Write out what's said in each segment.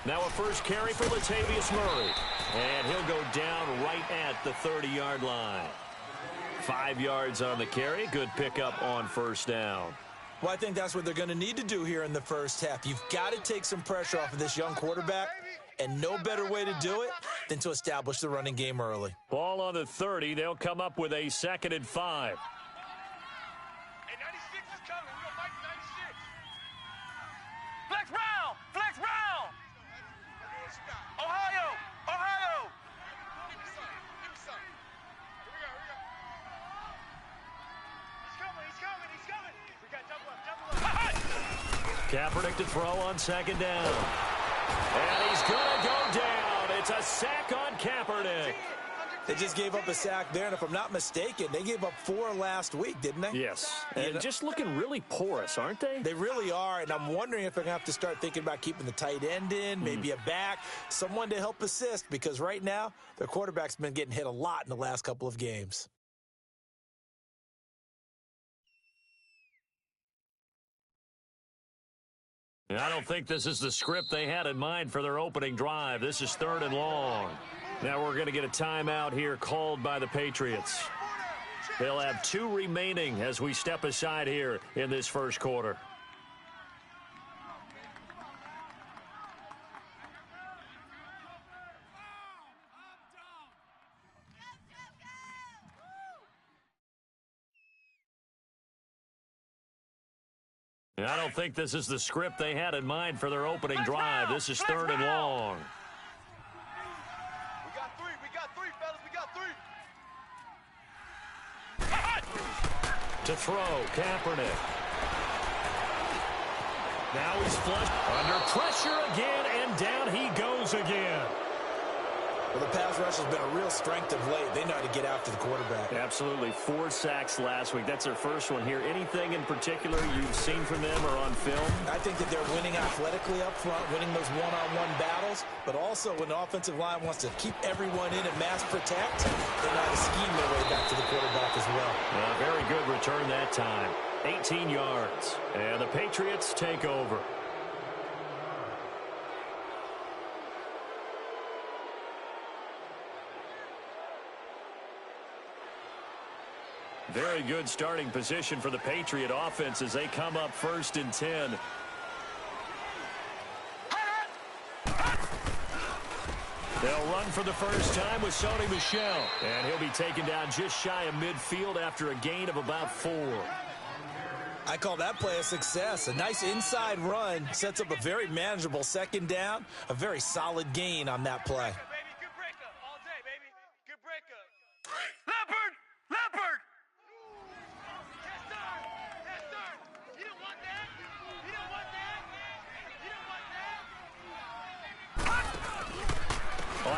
Now a first carry for Latavius Murray. And he'll go down right at the 30-yard line. 5 yards on the carry. Good pickup on first down. Well, I think that's what they're going to need to do here in the first half. You've got to take some pressure off of this young quarterback, and no better way to do it than to establish the running game early. Ball on the 30. They'll come up with a 2nd and 5. Hey, 96 is coming. We're going to fight 96. Flex Brown! Flex Brown! Ohio! Ohio! Give me some. Give me some. Here we go. Here we go. He's coming. He's coming. He's coming. We got double up. Double up. Kaepernick to throw on 2nd down. And he's going to go down. It's a sack on Kaepernick. They just gave up a sack there, and if I'm not mistaken, they gave up 4 last week, didn't they? Yes, and just looking really porous, aren't they? They really are, and I'm wondering if they're going to have to start thinking about keeping the tight end in, maybe a back, someone to help assist, because right now, their quarterback's been getting hit a lot in the last couple of games. I don't think this is the script they had in mind for their opening drive. This is 3rd and long. Now we're going to get a timeout here called by the Patriots. They'll have 2 remaining as we step aside here in this first quarter. I don't think this is the script they had in mind for their opening drive. This is 3rd and long. We got 3. We got 3, fellas. We got 3. To throw, Kaepernick. Now he's flushed. Under pressure again, and down he goes again. Well, the pass rush has been a real strength of late. They know how to get after the quarterback. Absolutely. 4 sacks last week. That's their first one here. Anything in particular you've seen from them or on film? I think that they're winning athletically up front, winning those one-on-one battles, but also when the offensive line wants to keep everyone in and mass protect, they know how to scheme their way back to the quarterback as well. Very good return that time. 18 yards. And the Patriots take over. Very good starting position for the Patriot offense as they come up 1st and 10. They'll run for the first time with Sony Michel. And he'll be taken down just shy of midfield after a gain of about 4. I call that play a success. A nice inside run sets up a very manageable 2nd down. A very solid gain on that play. Baby, good breakup all day, baby. Good breakup. Leopard! Leopard! Yes, sir! Yes, sir! You don't want that? You don't want that? You don't want that?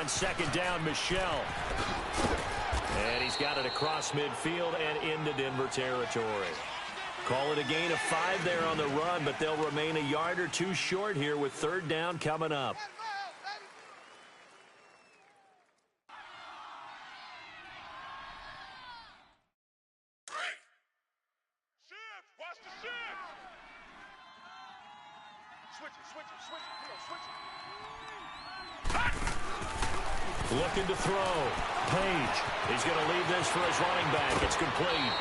On 2nd down, Michel. And he's got it across midfield and into Denver territory. Call it a gain of 5 there on the run, but they'll remain a yard or 2 short here with 3rd down coming up. Shift! Watch the shift! Switch it, switch it, switch it. Come on, switch it. Looking to throw. Page. He's going to leave this for his running back. It's complete.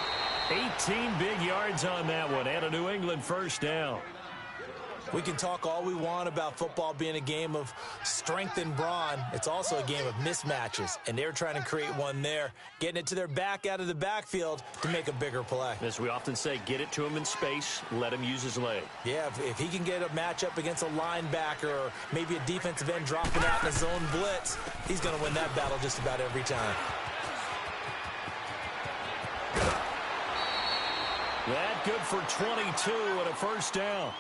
18 big yards on that one and a New England first down. We can talk all we want about football being a game of strength and brawn. It's also a game of mismatches, and they're trying to create one there, getting it to their back out of the backfield to make a bigger play. As we often say, get it to him in space, let him use his leg. Yeah, if he can get a matchup against a linebacker or maybe a defensive end dropping out in a zone blitz, he's going to win that battle just about every time. That good for 22 and a first down.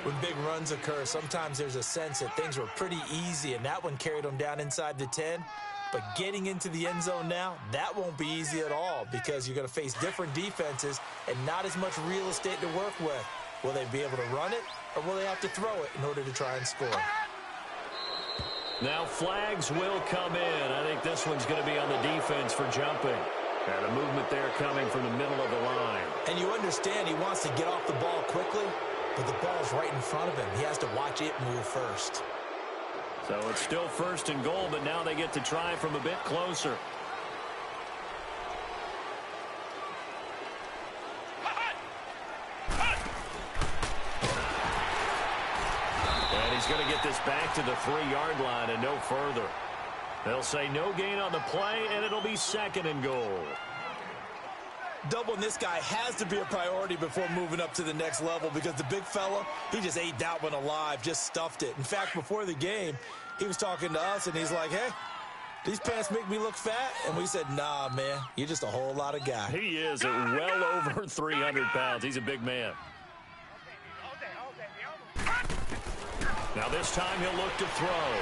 When big runs occur, sometimes there's a sense that things were pretty easy, and that one carried them down inside the 10. But getting into the end zone now, that won't be easy at all because you're going to face different defenses and not as much real estate to work with. Will they be able to run it, or will they have to throw it in order to try and score? Now flags will come in. I think this one's going to be on the defense for jumping. And a movement there coming from the middle of the line. And you understand he wants to get off the ball quickly, but the ball's right in front of him. He has to watch it move first. So it's still 1st and goal, but now they get to try from a bit closer. And he's going to get this back to the 3-yard line and no further. They'll say no gain on the play, and it'll be 2nd and goal. Doubling this guy has to be a priority before moving up to the next level because the big fella, he just ate that one alive, just stuffed it. In fact, before the game, he was talking to us, and he's like, hey, these pants make me look fat? And we said, nah, man, you're just a whole lot of guy. He is at well over 300 pounds. He's a big man. Now this time he'll look to throw.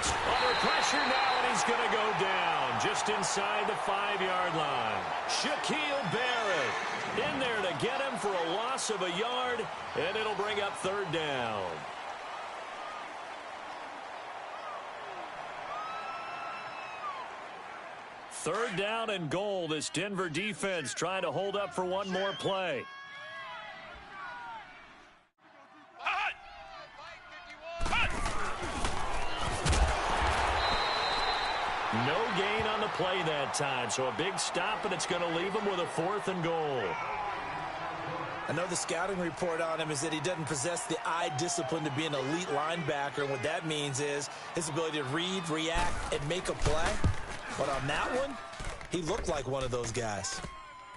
Under pressure now, and he's going to go down just inside the 5-yard line. Shaquille Barrett in there to get him for a loss of a yard, and it'll bring up 3rd down. Third down and goal. This Denver defense trying to hold up for one more play. No gain on the play that time, so a big stop, and it's going to leave him with a 4th and goal. I know the scouting report on him is that he doesn't possess the eye discipline to be an elite linebacker, and what that means is his ability to read, react, and make a play. But on that one, he looked like one of those guys.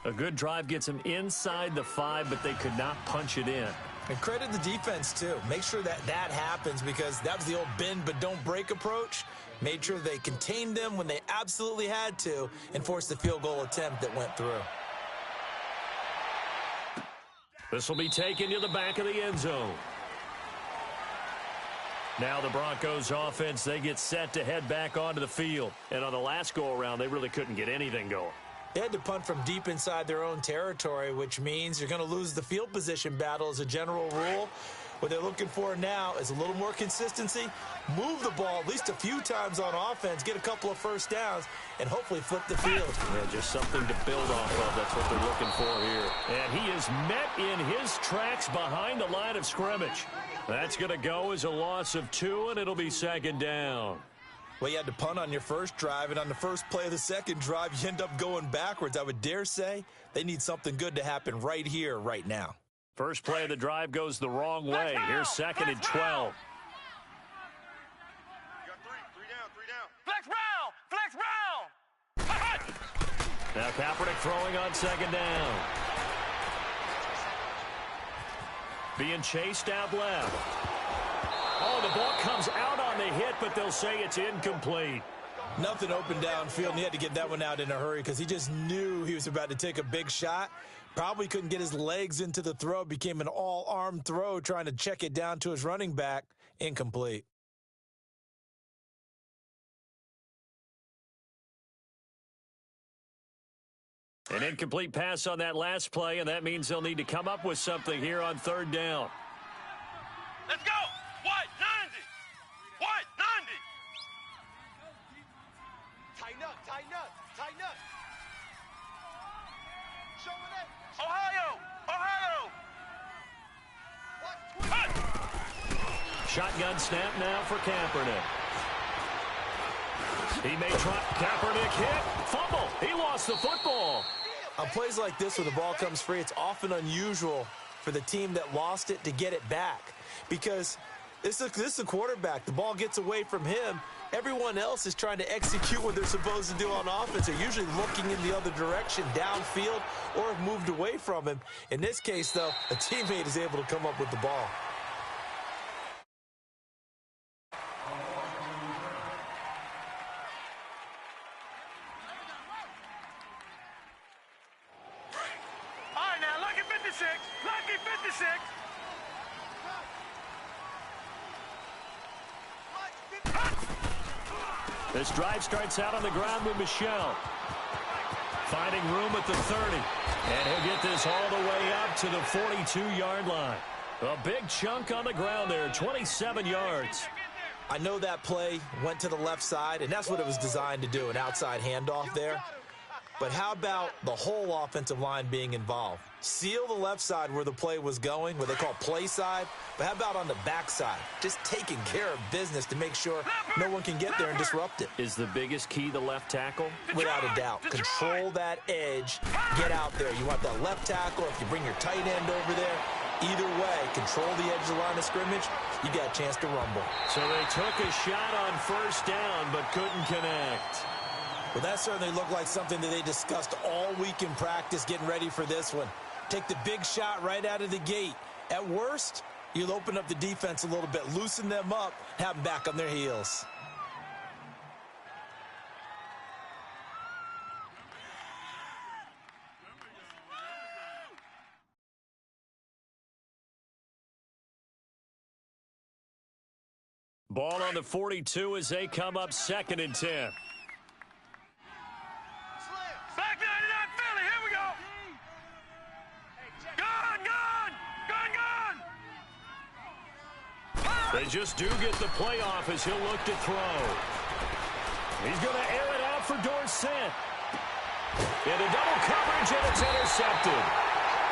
A good drive gets him inside the 5, but they could not punch it in. And credit the defense, too. Make sure that that happens because that was the old bend but don't break approach. Made sure they contained them when they absolutely had to and forced the field goal attempt that went through. This will be taken to the back of the end zone. Now the Broncos offense, they get set to head back onto the field. And on the last go-around, they really couldn't get anything going. They had to punt from deep inside their own territory, which means you're going to lose the field position battle as a general rule. What they're looking for now is a little more consistency, move the ball at least a few times on offense, get a couple of first downs, and hopefully flip the field. Yeah, just something to build off of. That's what they're looking for here. And he is met in his tracks behind the line of scrimmage. That's going to go as a loss of 2, and it'll be 2nd down. Well, you had to punt on your first drive, and on the first play of the second drive, you end up going backwards. I would dare say they need something good to happen right here, right now. First play of the drive goes the wrong way. Here's 2nd and 12. You got three down. Flex Brown! Now Kaepernick throwing on 2nd down. Being chased out left. Oh, the ball comes out on the hit, but they'll say it's incomplete. Nothing open downfield, and he had to get that one out in a hurry because he just knew he was about to take a big shot. Probably couldn't get his legs into the throw. Became an all-arm throw trying to check it down to his running back. Incomplete. An incomplete pass on that last play, and that means they'll need to come up with something here on 3rd down. Let's go! What? 90! What? 90! Tighten up! Showing it! Ohio! Shotgun snap now for Kaepernick. He may try. Kaepernick hit. Fumble. He lost the football. On plays like this where the ball comes free, it's often unusual for the team that lost it to get it back because this is a quarterback. The ball gets away from him. Everyone else is trying to execute what they're supposed to do on offense. They're usually looking in the other direction, downfield, or have moved away from him. In this case, though, a teammate is able to come up with the ball. All right, now, lucky 56. Lucky 56. This drive starts out on the ground with Michel. Finding room at the 30. And he'll get this all the way up to the 42-yard line. A big chunk on the ground there, 27 yards. I know that play went to the left side, and that's what it was designed to do, an outside handoff there. But how about the whole offensive line being involved? Seal the left side where the play was going, what they call play side. But how about on the back side? Just taking care of business to make sure no one can get there and disrupt it. Is the biggest key the left tackle? Without a doubt. Control that edge. Get out there. You want that left tackle. If you bring your tight end over there, either way, control the edge of the line of scrimmage, you got a chance to rumble. So they took a shot on first down but couldn't connect. Well, that certainly looked like something that they discussed all week in practice getting ready for this one. Take the big shot right out of the gate. At worst, you'll open up the defense a little bit, loosen them up, have them back on their heels. Ball on the 42 as they come up 2nd and 10. Back 99 Philly, here we go. Gone. They just do get the playoff as he'll look to throw. He's going to air it out for Dorsett. Into double coverage, and it's intercepted.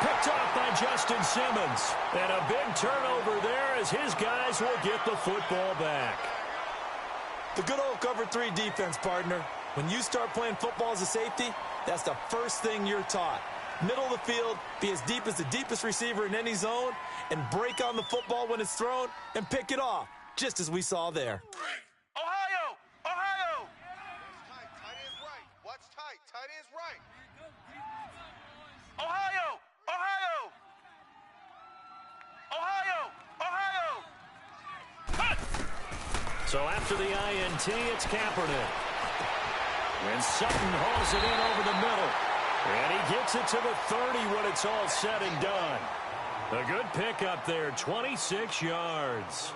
Picked off by Justin Simmons. And a big turnover there as his guys will get the football back. The good old cover 3 defense, partner. When you start playing football as a safety, that's the first thing you're taught. Middle of the field, be as deep as the deepest receiver in any zone, and break on the football when it's thrown and pick it off, just as we saw there. Ohio. Tight ends right. What's tight? Tight ends right. Ohio. So after the INT, it's Kaepernick. And Sutton hauls it in over the middle. And he gets it to the 30 when it's all said and done. A good pickup there, 26 yards.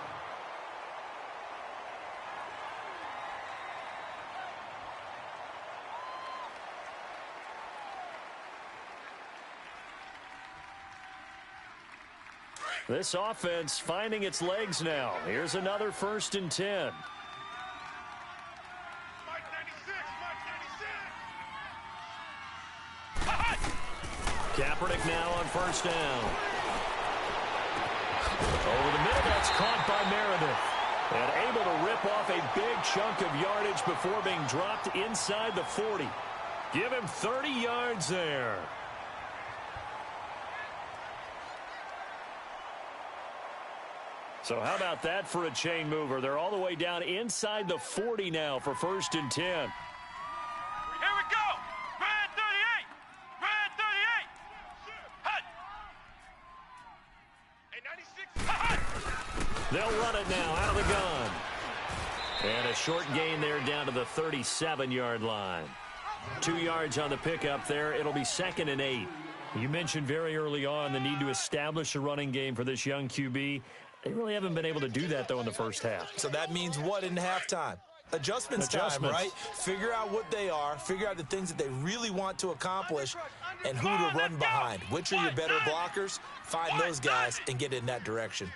This offense finding its legs now. Here's another 1st and 10. Kaepernick now on 1st down. Over the middle, that's caught by Meredith. And able to rip off a big chunk of yardage before being dropped inside the 40. Give him 30 yards there. So how about that for a chain mover? They're all the way down inside the 40 now for 1st and 10. Here we go. Red 38. Red 38. Hut. Hey, 96. Hut. They'll run it now out of the gun. And a short gain there down to the 37-yard line. 2 yards on the pickup there. It'll be 2nd and 8. You mentioned very early on the need to establish a running game for this young QB. They really haven't been able to do that, though, in the first half. So that means what in halftime? Adjustments time, right? Figure out what they are, figure out the things that they really want to accomplish, and who to run behind. Which are your better blockers? Find those guys and get in that direction.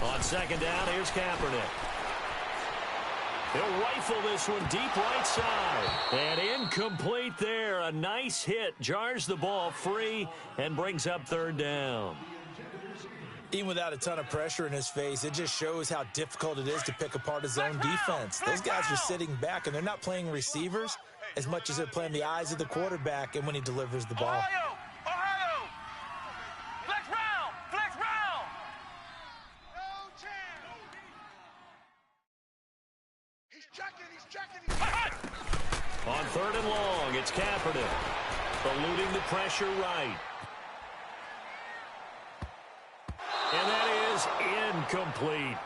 On 2nd down, here's Kaepernick. He'll rifle this one deep right side. And incomplete there. A nice hit. Jars the ball free and brings up 3rd down. Even without a ton of pressure in his face, it just shows how difficult it is to pick apart a zone defense. Those guys are sitting back, and they're not playing receivers as much as they're playing the eyes of the quarterback and when he delivers the ball. Ohio. Flex round. No chance. He's checking. On 3rd and long, it's Kaepernick. Eluding the pressure right. And that is incomplete.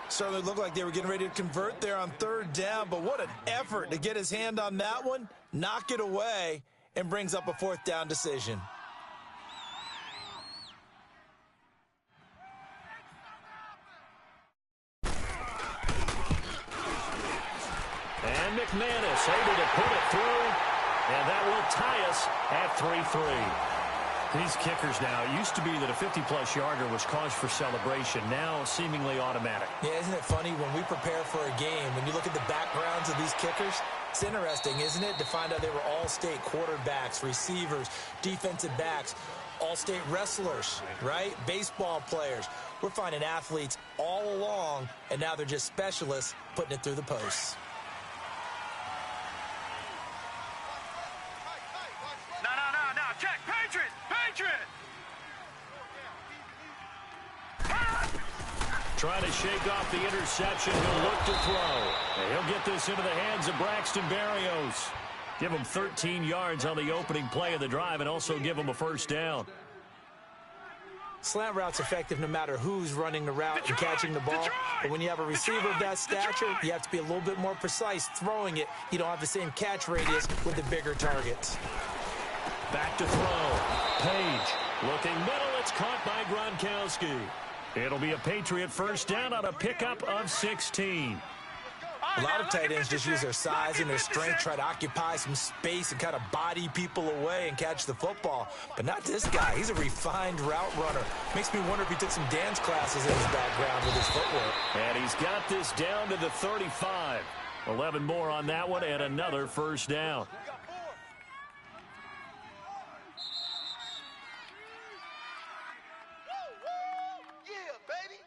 Certainly looked like they were getting ready to convert there on 3rd down, but what an effort to get his hand on that one, knock it away, and brings up a 4th down decision. And McManus able to put it through, and that will tie us at 3-3. These kickers now, it used to be that a 50-plus yarder was cause for celebration. Now, seemingly automatic. Yeah, isn't it funny when we prepare for a game, when you look at the backgrounds of these kickers, it's interesting, isn't it, to find out they were all-state quarterbacks, receivers, defensive backs, all-state wrestlers, right? Baseball players. We're finding athletes all along, and now they're just specialists putting it through the posts. No. Check. Patriot. Trying to shake off the interception. He'll look to throw. And he'll get this into the hands of Braxton Berrios. Give him 13 yards on the opening play of the drive and also give him a first down. Slant route's effective no matter who's running the route and catching the ball. But when you have a receiver of that stature, you have to be a little bit more precise throwing it. You don't have the same catch radius with the bigger targets. Back to throw. Page looking middle. It's caught by Gronkowski. It'll be a Patriot first down on a pickup of 16. A lot of tight ends just use their size and their strength, try to occupy some space and kind of body people away and catch the football. But not this guy. He's a refined route runner. Makes me wonder if he took some dance classes in his background with his footwork. And he's got this down to the 35. 11 more on that one and another first down. Yeah, baby.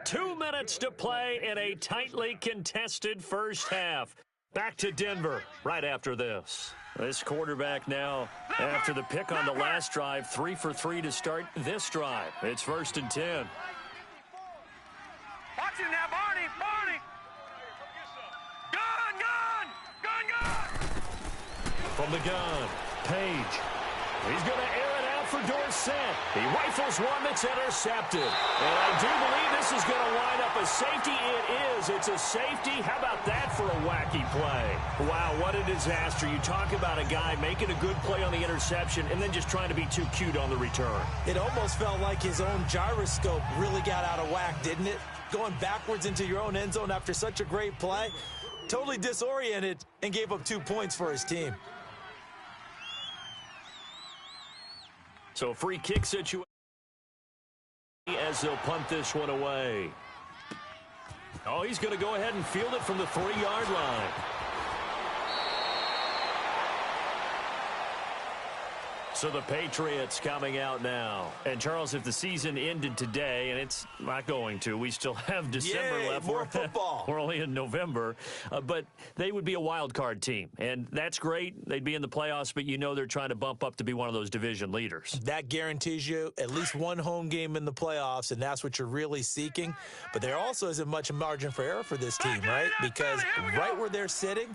2 minutes to play in a tightly contested first half. Back to Denver right after this. This quarterback now, after the pick on the last drive, 3 for 3 to start this drive. It's 1st and 10. Watch it now, Barney. Gun. From the gun, Page. He's going to air it out for Dorsett. He rifles one that's intercepted. And I do believe this is going to wind up a safety. It is. It's a safety. How about that for a wacky play? Wow, what a disaster. You talk about a guy making a good play on the interception and then just trying to be too cute on the return. It almost felt like his own gyroscope really got out of whack, didn't it? Going backwards into your own end zone after such a great play. Totally disoriented and gave up 2 points for his team. So a free kick situation as they'll punt this one away. Oh, he's going to go ahead and field it from the 3-yard line. So the Patriots coming out now. And, Charles, if the season ended today, and it's not going to, we still have December left. More football. We're only in November. But they would be a wild card team. And that's great. They'd be in the playoffs, but you know they're trying to bump up to be one of those division leaders. That guarantees you at least one home game in the playoffs, and that's what you're really seeking. But there also isn't much margin for error for this team, right? Because right where they're sitting,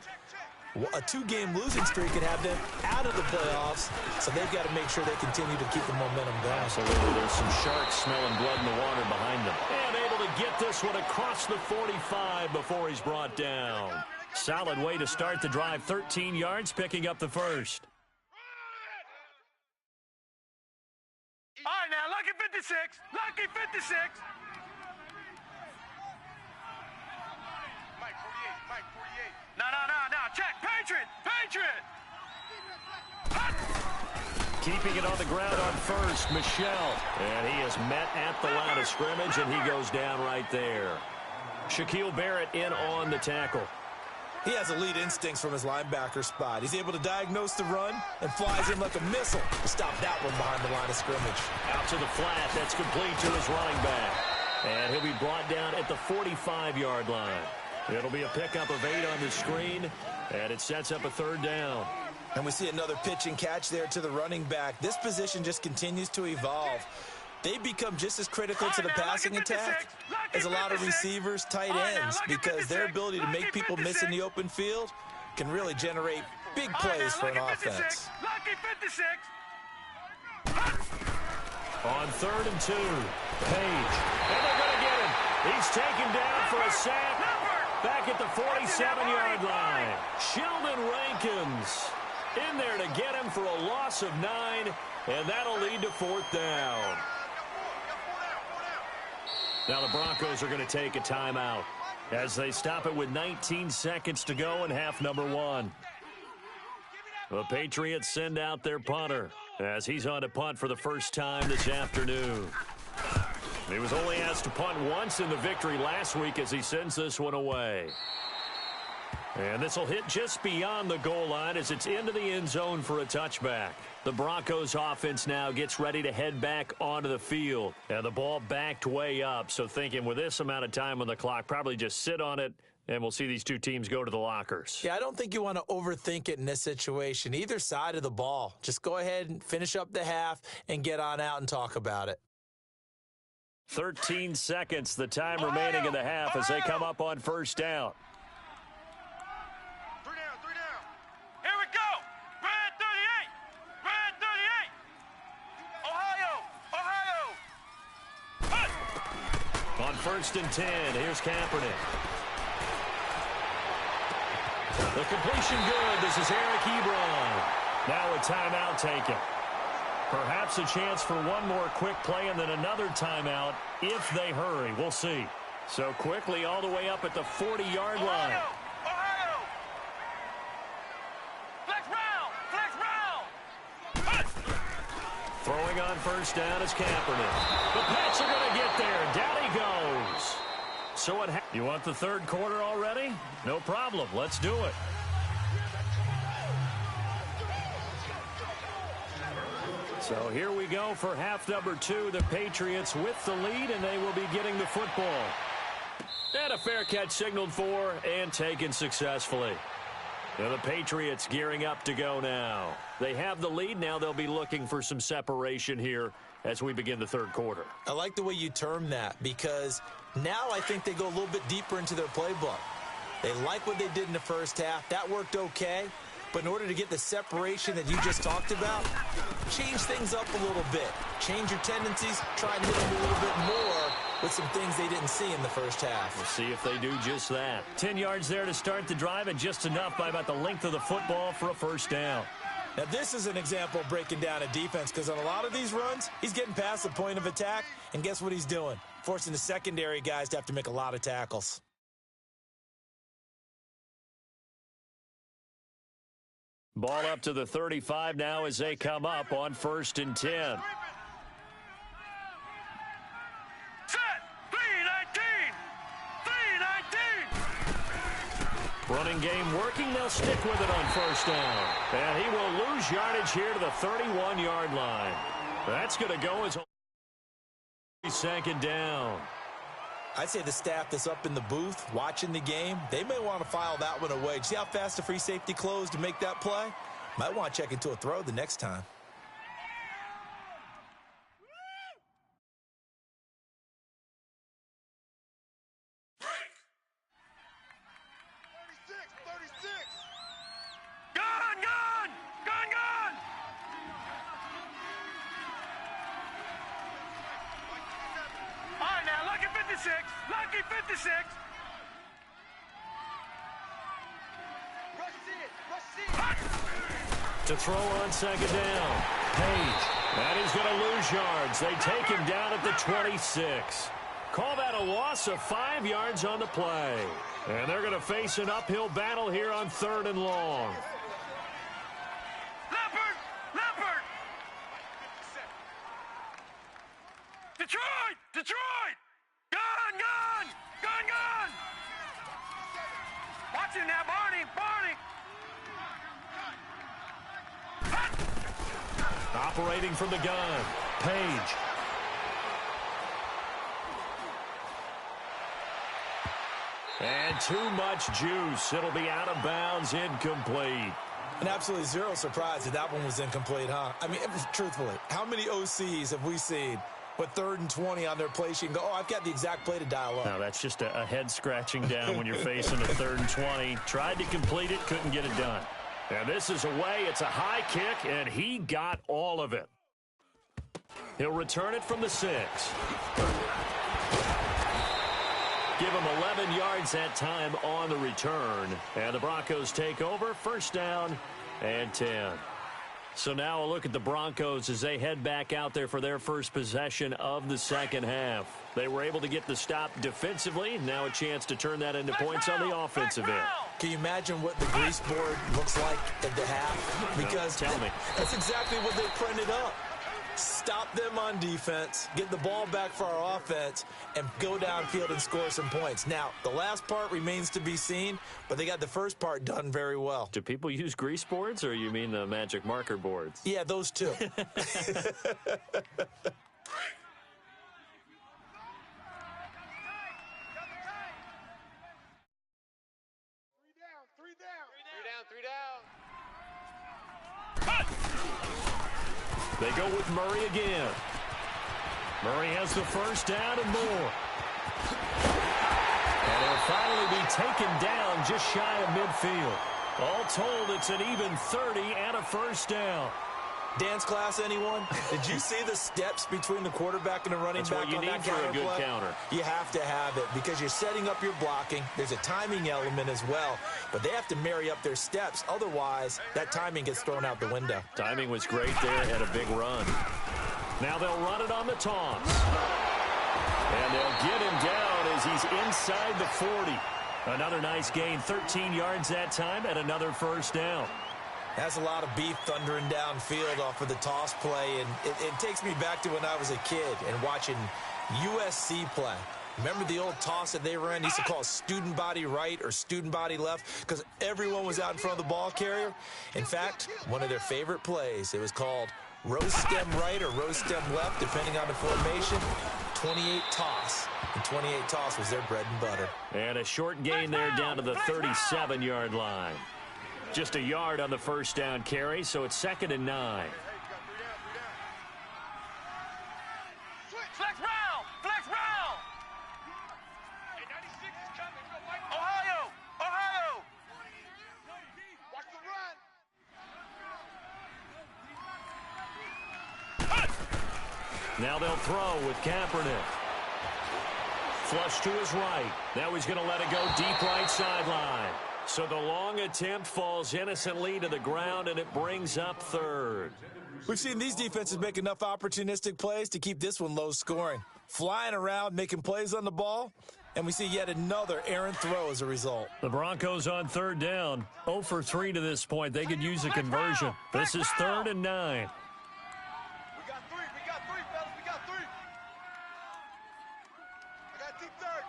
a 2-game losing streak could have them out of the playoffs, so they've got to make sure they continue to keep the momentum going. Absolutely. There's some sharks smelling blood in the water behind them. And able to get this one across the 45 before he's brought down. Solid way to start the drive. 13 yards, picking up the first. All right, now, lucky 56. Lucky 56. Mike 48. No. Check. Patriot. Keeping it on the ground on first, Michelle. And he is met at the line of scrimmage, and he goes down right there. Shaquille Barrett in on the tackle. He has elite instincts from his linebacker spot. He's able to diagnose the run and flies in like a missile to stop that one behind the line of scrimmage. Out to the flat. That's complete to his running back. And he'll be brought down at the 45-yard line. It'll be a pickup of 8 on the screen, and it sets up a 3rd down. And we see another pitch and catch there to the running back. This position just continues to evolve. They become just as critical to the passing attack as a lot of receivers, tight ends, because their ability to make people miss in the open field can really generate big plays for an offense. Lucky 56. On 3rd and 2, Page. And they're going to get him. He's taken down for a sack back at the 47-yard line. Sheldon Rankins in there to get him for a loss of 9, and that'll lead to 4th down. Now the Broncos are going to take a timeout as they stop it with 19 seconds to go in half number 1. The Patriots send out their punter as he's on to punt for the first time this afternoon. He was only asked to punt once in the victory last week as he sends this one away. And this will hit just beyond the goal line as it's into the end zone for a touchback. The Broncos offense now gets ready to head back onto the field. And the ball backed way up, so thinking with this amount of time on the clock, probably just sit on it, and we'll see these two teams go to the lockers. Yeah, I don't think you want to overthink it in this situation. Either side of the ball. Just go ahead and finish up the half and get on out and talk about it. 13 seconds, the time remaining in the half as they come up on first down. Three down. Here we go. Red 38. Ohio. On first and 10, here's Kaepernick. The completion good. This is Eric Ebron. Now a timeout taken. Perhaps a chance for one more quick play and then another timeout if they hurry. We'll see. So quickly all the way up at the 40-yard line. Ohio. Flex round. Throwing on first down is Kaepernick. The Pats are going to get there. Down he goes. So you want the third quarter already? No problem. Let's do it. So here we go for half number 2. The Patriots with the lead, and they will be getting the football. And a fair catch signaled for and taken successfully. Now the Patriots gearing up to go now. They have the lead. Now they'll be looking for some separation here as we begin the third quarter. I like the way you term that because now I think they go a little bit deeper into their playbook. They like what they did in the first half. That worked okay. But in order to get the separation that you just talked about, change things up a little bit. Change your tendencies. Try and hit them a little bit more with some things they didn't see in the first half. We'll see if they do just that. 10 yards there to start the drive and just enough by about the length of the football for a first down. Now, this is an example of breaking down a defense because on a lot of these runs, he's getting past the point of attack, and guess what he's doing? Forcing the secondary guys to have to make a lot of tackles. Ball up to the 35 now as they come up on first and 10. Set. 3-19. Running game working. They'll stick with it on first down. And he will lose yardage here to the 31-yard line. That's going to go as second down. I'd say the staff that's up in the booth watching the game, they may want to file that one away. See how fast the free safety closed to make that play? Might want to check into a throw the next time. Break. 36. Gone. All right, now, lucky 56. Lucky 56. To throw on second down. Page. And he's going to lose yards. They take him down at the 26. Call that a loss of 5 yards on the play. And they're going to face an uphill battle here on third and long. Leopard. Detroit. Gone. Watch him now, Barney. Operating from the gun. Page. And too much juice. It'll be out of bounds, incomplete. And absolutely zero surprise that one was incomplete, huh? I mean, truthfully, how many OCs have we seen with 3rd and 20 on their play sheet and go, oh, I've got the exact play to dial up? No, that's just a head scratching down when you're facing a 3rd and 20. Tried to complete it, couldn't get it done. And this is away. It's a high kick, and he got all of it. He'll return it from the 6. Give him 11 yards that time on the return. And the Broncos take over. First down and 10. So now a look at the Broncos as they head back out there for their first possession of the second half. They were able to get the stop defensively. Now a chance to turn that into points on the offensive end. Can you imagine what the grease board looks like at the half? Because no, tell me. That's exactly what they printed up. Stop them on defense, get the ball back for our offense, and go downfield and score some points. Now, the last part remains to be seen, but they got the first part done very well. Do people use grease boards, or you mean the magic marker boards? Yeah, those two. They go with Murray again. Murray has the first down and more. And he'll finally be taken down just shy of midfield. All told, it's an even 30 and a first down. Dance class, anyone? Did you see the steps between the quarterback and the running That's back what you on need that for a good play? counter. You have to have it because you're setting up your blocking. There's a timing element as well, but they have to marry up their steps. Otherwise, that timing gets thrown out the window. Timing was great there. Had a big run. Now they'll run it on the toss. And they'll get him down as he's inside the 40. Another nice gain, 13 yards that time, and another first down. That's a lot of beef thundering downfield off of the toss play, and it takes me back to when I was a kid and watching USC play. Remember the old toss that they ran? They used to call it student body right or student body left because everyone was out in front of the ball carrier. In fact, one of their favorite plays, it was called rose stem right or rose stem left, depending on the formation. 28 toss. And 28 toss was their bread and butter. And a short gain there down to the 37-yard line. Just a yard on the first down carry, so it's 2nd and 9. Flex round! Flex round! Hey, 96 is coming. Ohio! Ohio! Watch the run! Now they'll throw with Kaepernick. Flush to his right. Now he's going to let it go deep right sideline. So the long attempt falls innocently to the ground, and it brings up 3rd. We've seen these defenses make enough opportunistic plays to keep this one low scoring. Flying around, making plays on the ball, and we see yet another errant throw as a result. The Broncos on 3rd down. 0 for 3 to this point. They could use a conversion. This is 3rd and 9. We got three, fellas, we got three. I got deep third.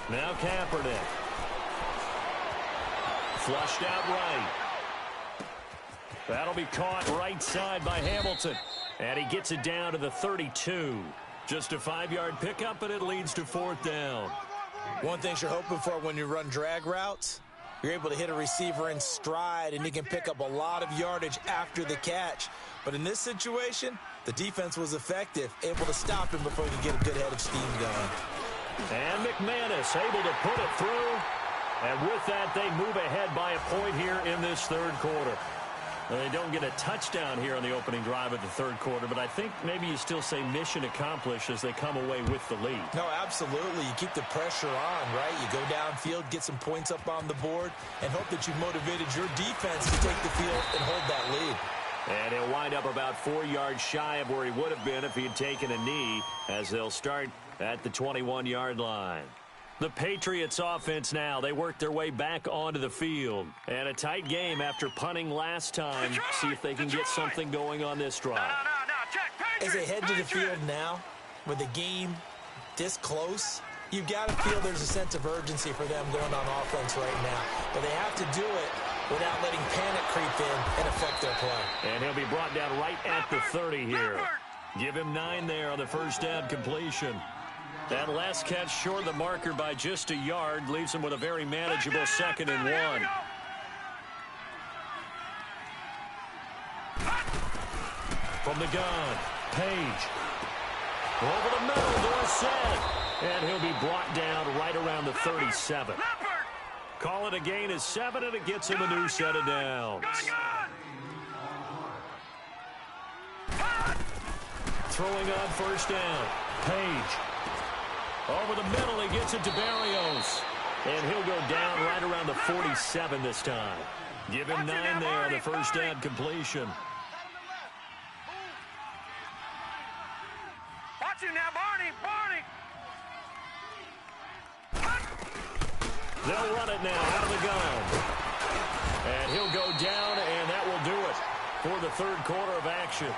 Now Kaepernick. Flushed out right. That'll be caught right side by Hamilton. And he gets it down to the 32. Just a 5-yard pickup, and it leads to 4th down. One thing you're hoping for when you run drag routes, you're able to hit a receiver in stride, and he can pick up a lot of yardage after the catch. But in this situation, the defense was effective, able to stop him before he could get a good head of steam going. And McManus able to put it through. And with that, they move ahead by a point here in this 3rd quarter. They don't get a touchdown here on the opening drive of the 3rd quarter, but I think maybe you still say mission accomplished as they come away with the lead. No, absolutely. You keep the pressure on, right? You go downfield, get some points up on the board, and hope that you've motivated your defense to take the field and hold that lead. And he'll wind up about 4 yards shy of where he would have been if he had taken a knee, as they'll start at the 21-yard line. The Patriots offense now, they work their way back onto the field. And a tight game after punting last time. See if they can get something going on this drive. As they head to the field now, with the game this close, you've got to feel there's a sense of urgency for them going on offense right now. But they have to do it without letting panic creep in and affect their play. And he'll be brought down right at the 30 here. Give him 9 there on the first down completion. That last catch short of the marker by just a yard leaves him with a very manageable 2nd and 1. From the gun, Page. Over the middle, Dorsett. And he'll be brought down right around the 37. Call it a gain of 7, and it gets him a new set of downs. Throwing on first down, Page. Over the middle, he gets it to Barrios. And he'll go down right around the 47 this time. Give him 9 there on the first down completion. They'll run it now out of the gun. And he'll go down, and that will do it for the third quarter of action.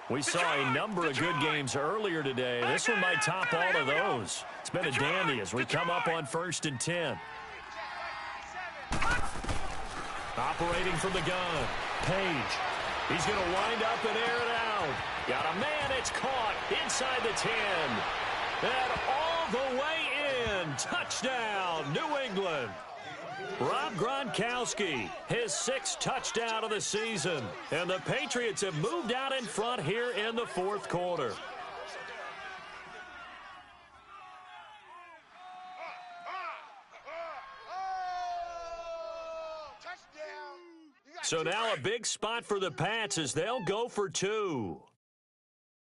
We saw a number of good games earlier today. This one might top all of those. It's been a dandy as we come up on 1st and 10. Operating from the gun, Page. He's going to wind up and air it out. Got a man, it's caught inside the 10. And all the way in. Touchdown, New England. Rob Gronkowski, his 6th touchdown of the season. And the Patriots have moved out in front here in the fourth quarter. So now a big spot for the Pats as they'll go for 2.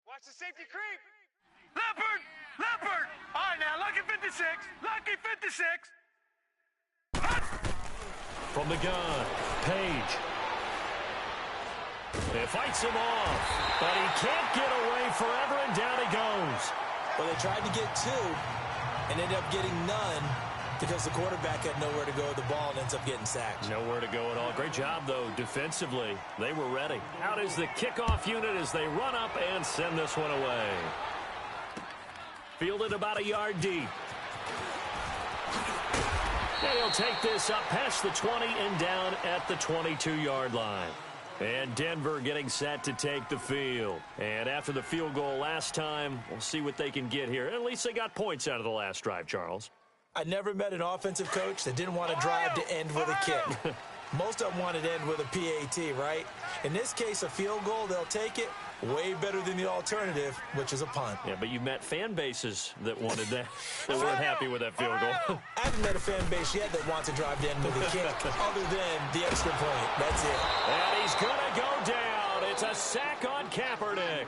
Watch the safety creep. Leopard! Leopard! All right, now, lucky 56. Lucky 56. From the gun, Page. It fights him off, but he can't get away forever, and down he goes. Well, they tried to get 2 and ended up getting none because the quarterback had nowhere to go with the ball and ends up getting sacked. Nowhere to go at all. Great job, though, defensively. They were ready. Out is the kickoff unit as they run up and send this one away. Fielded about a yard deep. And he'll take this up past the 20 and down at the 22-yard line. And Denver getting set to take the field. And after the field goal last time, we'll see what they can get here. At least they got points out of the last drive, Charles. I never met an offensive coach that didn't want to drive to end with a kick. Most of them wanted to end with a PAT, right? In this case, a field goal, they'll take it. Way better than the alternative, which is a punt. Yeah, but you've met fan bases that wanted that, that weren't happy with that field goal. I haven't met a fan base yet that wants to drive to end with a kick, other than the extra point. That's it. And he's going to go down. It's a sack on Kaepernick.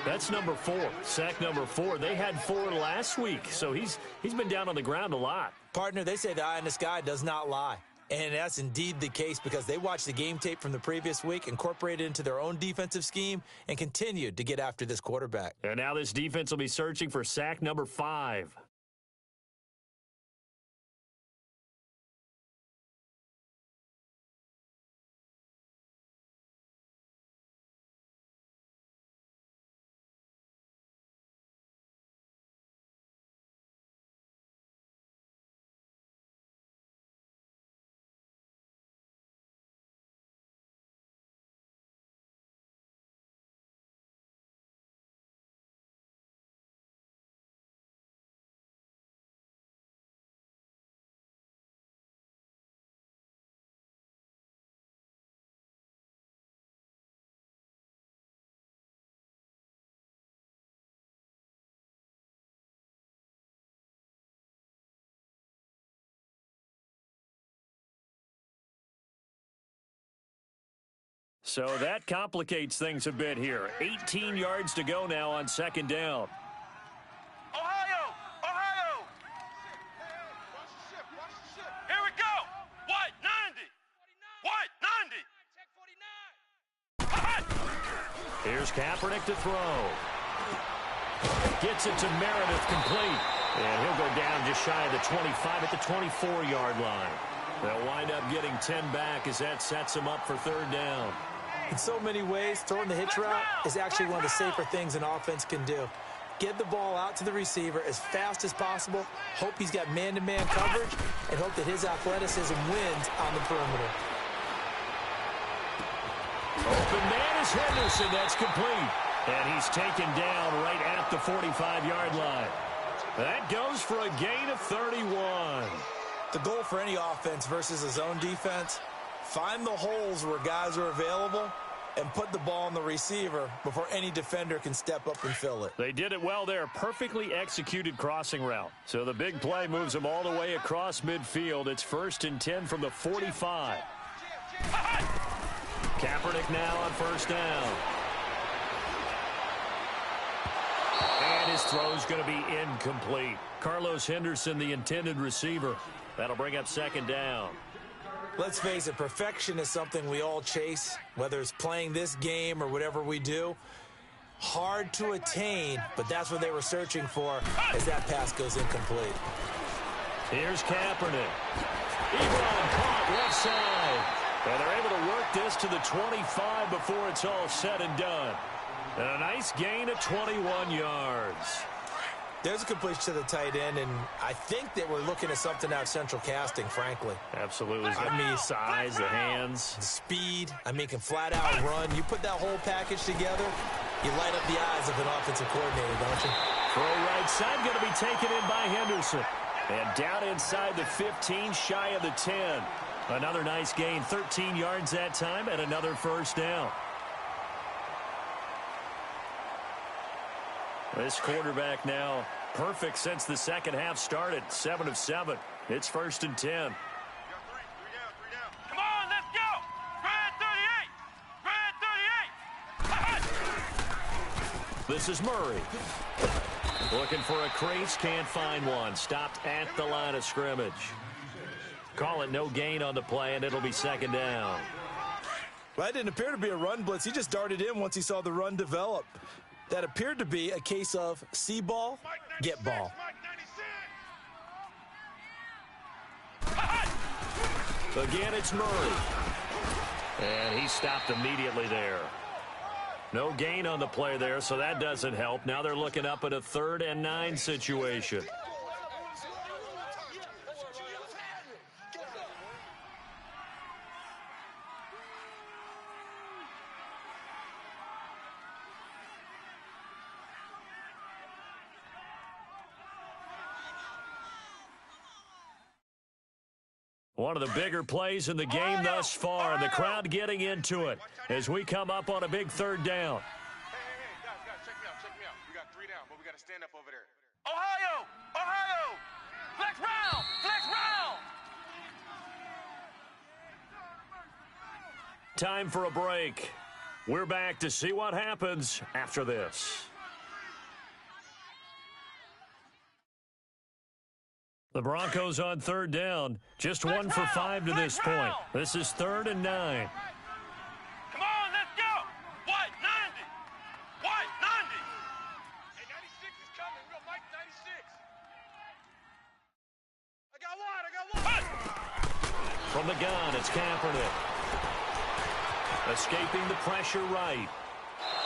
That's number 4. Sack number 4. They had 4 last week, so he's been down on the ground a lot. Partner, they say the eye in the sky does not lie. And that's indeed the case because they watched the game tape from the previous week, incorporated it into their own defensive scheme, and continued to get after this quarterback. And now this defense will be searching for sack number 5. So that complicates things a bit here. 18 yards to go now on 2nd down. Ohio! Ohio! Here we go! What? 90! What? 90! Here's Kaepernick to throw. Gets it to Meredith complete. And he'll go down just shy of the 25 at the 24-yard line. They'll wind up getting 10 back as that sets them up for 3rd down. In so many ways, throwing the hitch route is actually one of the safer things an offense can do. Get the ball out to the receiver as fast as possible, hope he's got man-to-man coverage, and hope that his athleticism wins on the perimeter. Open man is Henderson. That's complete. And he's taken down right at the 45-yard line. That goes for a gain of 31. The goal for any offense versus a zone defense, find the holes where guys are available and put the ball on the receiver before any defender can step up and fill it. They did it well there. Perfectly executed crossing route. So the big play moves them all the way across midfield. It's 1st and 10 from the 45. Kaepernick now on 1st down. And his throw's going to be incomplete. Carlos Henderson, the intended receiver. That'll bring up 2nd down. Let's face it, perfection is something we all chase, whether it's playing this game or whatever we do. Hard to attain, but that's what they were searching for as that pass goes incomplete. Here's Kaepernick. Ebron caught left side. And they're able to work this to the 25 before it's all said and done. And a nice gain of 21 yards. There's a completion to the tight end, and I think that we're looking at something out of central casting, frankly. Absolutely. The size, the hands. The speed. Can flat out run. You put that whole package together, you light up the eyes of an offensive coordinator, don't you? Throw right side going to be taken in by Henderson. And down inside the 15, shy of the 10. Another nice gain, 13 yards that time, and another first down. This quarterback now perfect since the second half started. 7 of 7. It's 1st and 10. Three down. Come on, let's go. Red 38. This is Murray. Looking for a crease, can't find one. Stopped at the line of scrimmage. Call it no gain on the play, and it'll be 2nd down. Well, that didn't appear to be a run blitz. He just darted in once he saw the run develop. That appeared to be a case of see ball, get ball. Again, it's Murray. And he stopped immediately there. No gain on the play there, so that doesn't help. Now they're looking up at a 3rd and 9 situation. One of the bigger plays in the game thus far, and the crowd getting into it as we come up on a big 3rd down. Hey, guys, check me out. We got 3 down, but we got to stand up over there. Ohio! Flex round! Time for a break. We're back to see what happens after this. The Broncos on 3rd down. Just 1 for 5 to this point. This is 3rd and 9. Come on, let's go! White 90! Hey, 96 is coming. We got Mike 96. I got one! From the gun, it's Kaepernick. Escaping the pressure right.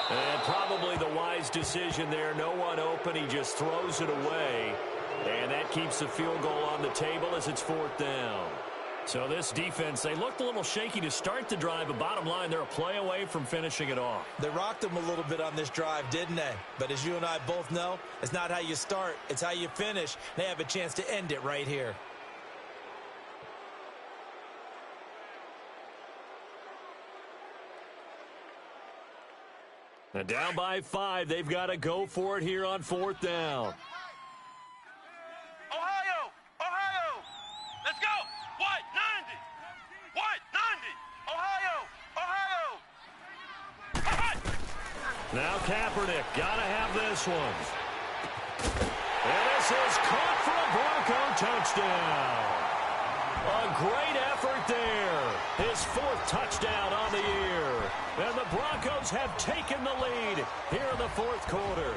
And probably the wise decision there. No one open. He just throws it away. And that keeps the field goal on the table as it's 4th down. So this defense, they looked a little shaky to start the drive, but bottom line, they're a play away from finishing it off. They rocked them a little bit on this drive, didn't they? But as you and I both know, it's not how you start, it's how you finish. They have a chance to end it right here. And down by 5, they've got to go for it here on 4th down. Ohio! Let's go! White 90! Ohio! Now Kaepernick, got to have this one. And this is caught for a Bronco touchdown. A great effort there. His 4th touchdown on the year. And the Broncos have taken the lead here in the 4th quarter.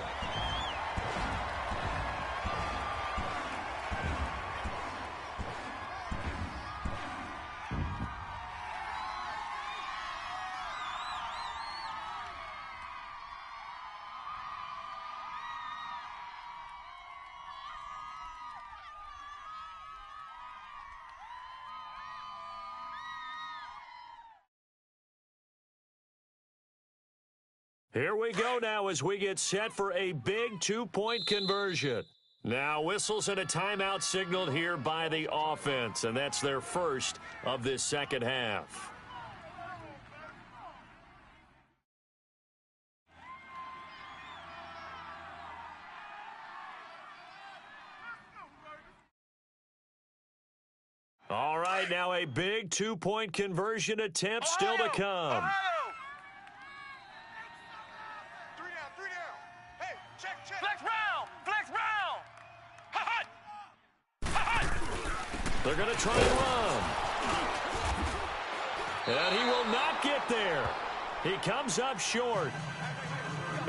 Here we go now as we get set for a big 2-point conversion. Now whistles and a timeout signaled here by the offense, and that's their first of this 2nd half. All right, now a big 2-point conversion attempt still to come. Ohio! 3 down. Hey, check. Flex round! They're going to try and run. And he will not get there. He comes up short.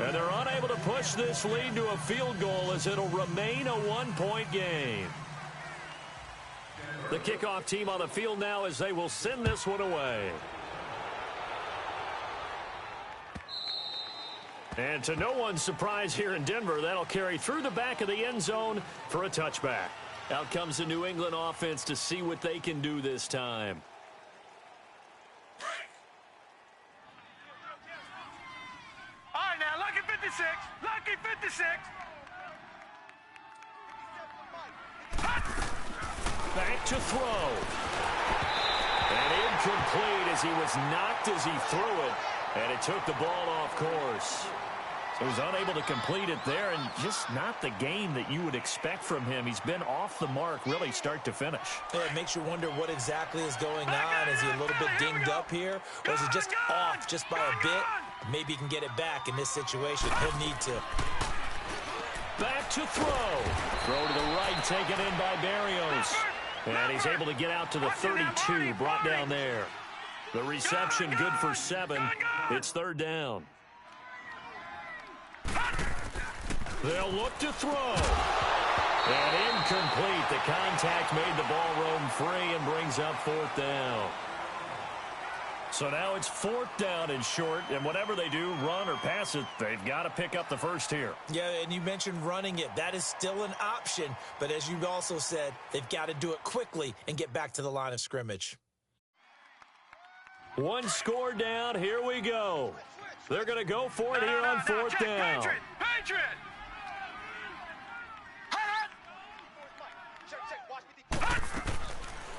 And they're unable to push this lead to a field goal as it'll remain a one-point game. The kickoff team on the field now as they will send this one away. And to no one's surprise here in Denver, that'll carry through the back of the end zone for a touchback. Out comes the New England offense to see what they can do this time. All right, now, lucky 56. Lucky 56. Back to throw. And incomplete as he was knocked as he threw it. And it took the ball off course. So he was unable to complete it there, and just not the game that you would expect from him. He's been off the mark really start to finish. Yeah, it makes you wonder what exactly is going on. Is he a little bit dinged up here? Or is it just off just by a bit? Maybe he can get it back in this situation. He'll need to. Back to throw. Throw to the right, taken in by Barrios. And he's able to get out to the 32, brought down there. The reception good for 7. It's third down. They'll look to throw. And incomplete. The contact made the ball roam free and brings up fourth down. So now it's fourth down and short, and whatever they do, run or pass it, they've got to pick up the first here. Yeah, and you mentioned running it. That is still an option, but as you also said, they've got to do it quickly and get back to the line of scrimmage. One score down. Here we go. They're going to go for it here on fourth down. Patriot!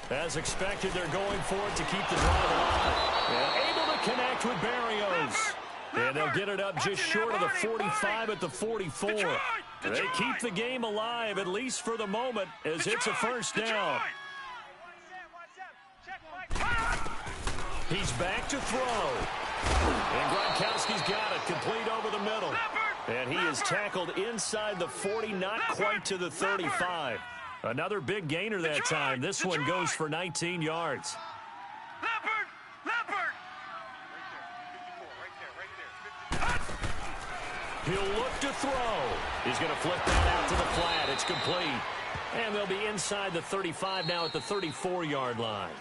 As expected, they're going for it to keep the drive alive. And able to connect with Barrios. And they'll get it up just short of the 45 at the 44. They keep the game alive, at least for the moment, as it's a first down. He's back to throw. And Gronkowski's got it, complete over the middle. And he is tackled inside the 40, not quite to the 35. Another big gainer that time. This one goes for 19 yards. Leopard! He'll look to throw. He's going to flip that out to the flat. It's complete. And they'll be inside the 35 now at the 34-yard line.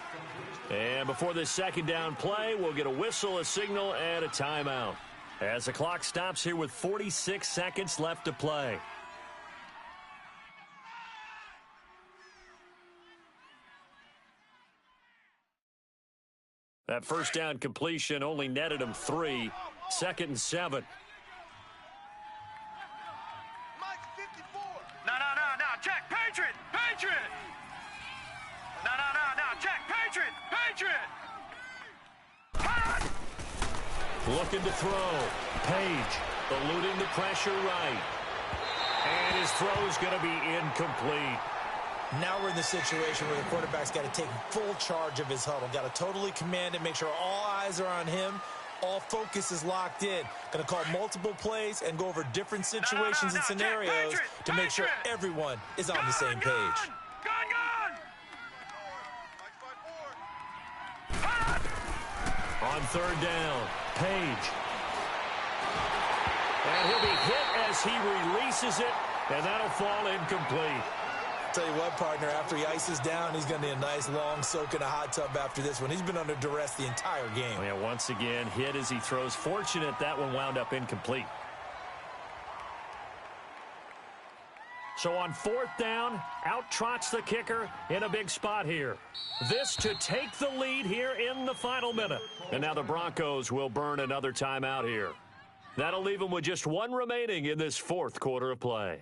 And before this second down play, we'll get a whistle, a signal, and a timeout. As the clock stops here with 46 seconds left to play. That first down completion only netted him 3. 2nd and 7. No, check, Patriot! No, check, Patriot! Looking to throw. Page eluding the pressure right. And his throw's going to be incomplete. Now we're in the situation where the quarterback's got to take full charge of his huddle. Got to totally command it, make sure all eyes are on him. All focus is locked in. Going to call multiple plays and go over different situations and scenarios to make sure everyone is on the same page. Gone! On third down, Page. And he'll be hit as he releases it, and that'll fall incomplete. Tell you what, partner, after he ices down, he's going to need a nice long soak in a hot tub after this one. He's been under duress the entire game. Yeah, once again, hit as he throws. Fortunate that one wound up incomplete. So on fourth down, out trots the kicker in a big spot here. This to take the lead here in the final minute. And now the Broncos will burn another timeout here. That'll leave them with just one remaining in this fourth quarter of play.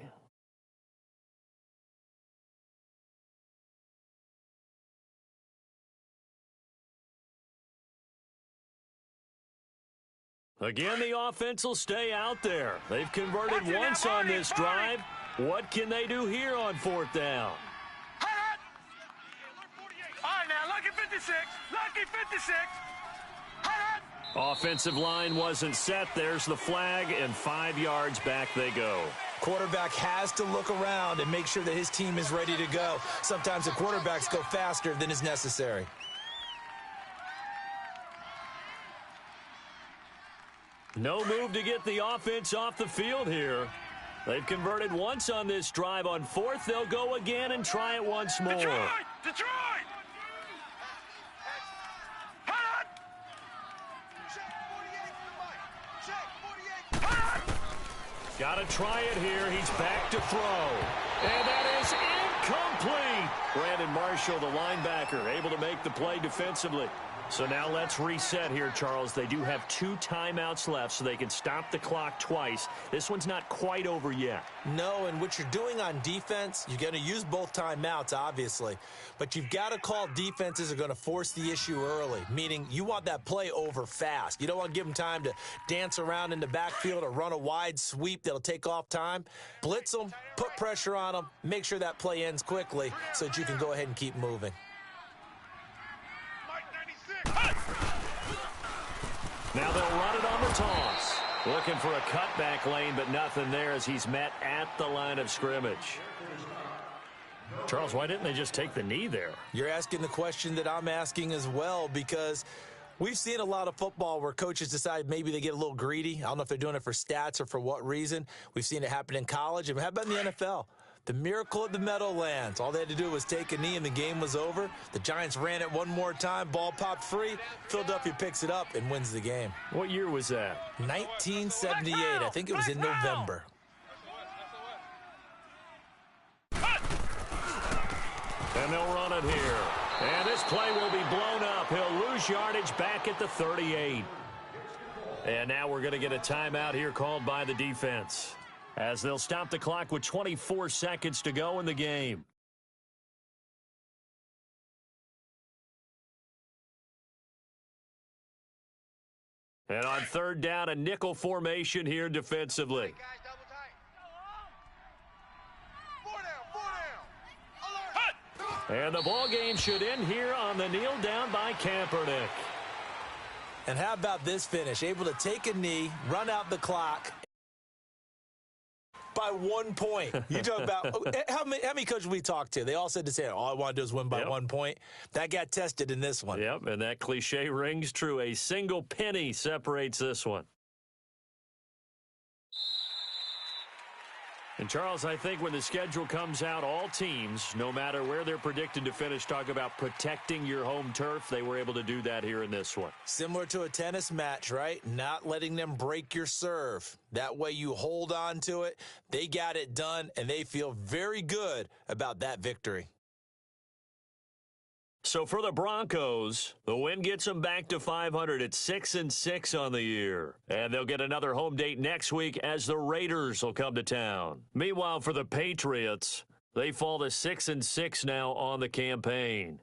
Again, the offense will stay out there. They've converted once on this drive. What can they do here on fourth down? All right, now, lucky 56. Offensive line wasn't set. There's the flag, and 5 yards back they go. Quarterback has to look around and make sure that his team is ready to go. Sometimes the quarterbacks go faster than is necessary. No move to get the offense off the field here. They've converted once on this drive. On fourth, they'll go again and try it once more. Detroit! Detroit! Got to try it here. He's back to throw. And that is incomplete. Brandon Marshall, the linebacker, able to make the play defensively. So now let's reset here, Charles. They do have 2 timeouts left, so they can stop the clock twice. This one's not quite over yet. No, and what you're doing on defense, you're going to use both timeouts, obviously. But you've got to call defenses are going to force the issue early, meaning you want that play over fast. You don't want to give them time to dance around in the backfield or run a wide sweep that'll take off time. Blitz them, put pressure on them, make sure that play ends quickly so that you can go ahead and keep moving. Now they'll run it on the toss. Looking for a cutback lane, but nothing there as he's met at the line of scrimmage. Charles, why didn't they just take the knee there? You're asking the question that I'm asking as well, because we've seen a lot of football where coaches decide maybe they get a little greedy. I don't know if they're doing it for stats or for what reason. We've seen it happen in college. And how about in the NFL? The miracle at the Meadowlands. All they had to do was take a knee and the game was over. The Giants ran it one more time. Ball popped free. Philadelphia picks it up and wins the game. What year was that? 1978. I think it was in November. And they'll run it here. And this play will be blown up. He'll lose yardage back at the 38. And now we're going to get a timeout here called by the defense, as they'll stop the clock with 24 seconds to go in the game. And on third down, a nickel formation here defensively. Guys, double tight. 4 down. Alert. And the ball game should end here on the kneel down by Kaepernick. And how about this finish? Able to take a knee, run out the clock by 1 point. You talk about how many coaches we talked to? They all said the same. All I want to do is win by 1 point. That got tested in this one. Yep, and that cliche rings true. A single penny separates this one. And, Charles, I think when the schedule comes out, all teams, no matter where they're predicted to finish, talk about protecting your home turf. They were able to do that here in this one. Similar to a tennis match, right? Not letting them break your serve. That way you hold on to it. They got it done, and they feel very good about that victory. So for the Broncos, the win gets them back to 500 at 6-6 on the year. And they'll get another home date next week as the Raiders will come to town. Meanwhile, for the Patriots, they fall to 6-6 now on the campaign.